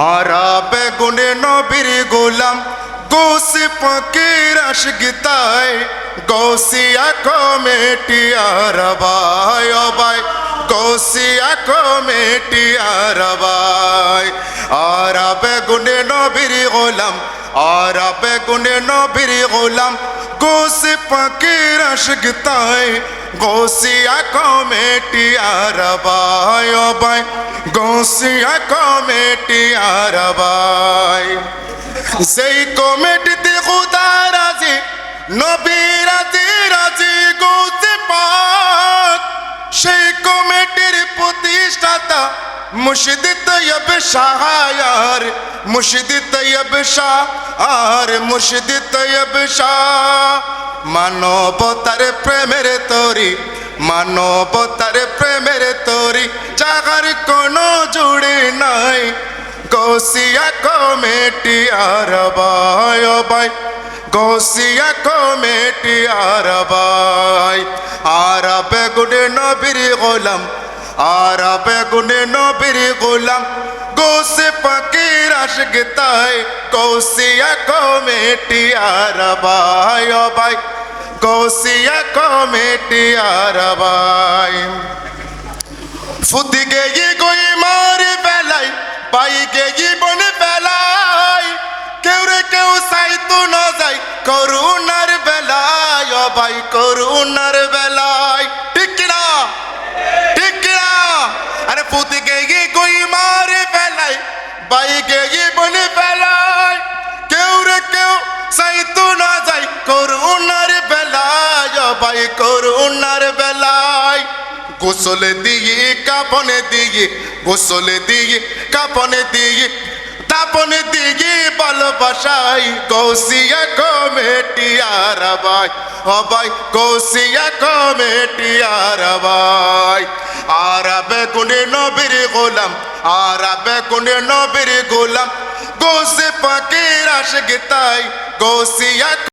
Arabe গুনে নবীর গোলাম গোসে ফকির আশিকতায় Gausia committee আরবাই ওবাই Gausia committee আরবাই Arabe গুনে নবীর গোলাম আরাবে গুনে নবীর গোলাম গোসে ফকির আশিকতায় গৌসিয়া কমিটি আরবাই ওবাই গৌসিয়া কমিটি আরবাই সেই কমিটিতে খুদা রাজি নবী রাজি রাজি গৌসে পাক সেই কমিটির প্রতিষ্ঠাতা মুর্শিদ তৈয়ব শাহ আর মুর্শিদ তৈয়ব শাহ আর মুর্শিদ তৈয়ব শাহ মানবতার প্রেমের তরি মানবতার প্রেমের তরি জাগার কোনো জুড়ে নাই Gausia committee আরবাই ওবাই Gausia committee আরবাই Arabe গুনে নবীর গোলাম আরাবে গুনে নবীর গোলাম গৌসে ফকির আশিকতায় গৌসিয়া কমিটি আরবাই ওবাই গৌসিয়া কমিটি আরবাই ফুটি গেই গই মার বেলাই পাই গেই বন বেলাই কেউ রে কেউ সাইতো না যাই করুণার বেলায় ও ভাই করুণার বেলায় ঠিক না আরে ফুটি গেই গই মার বেলাই পাই গেই বন বেলাই কেউ রে কেউ সাইতো না যাই করুণার বেলায় ও ভাই করুণার বেলায় গোসল দিয়ে কাপনে দিয়ে গোসল দিয়ে কাপনে দিয়ে তাপনে দিয়ে ভালোবাসাই Gausia committee আরবাই হবাই Gausia committee আরবাই Arabe গুনে নবীর গোলাম আরাবে গুনে নবীর গোলাম গৌসে ফকির আশিকতায় গৌসিয়া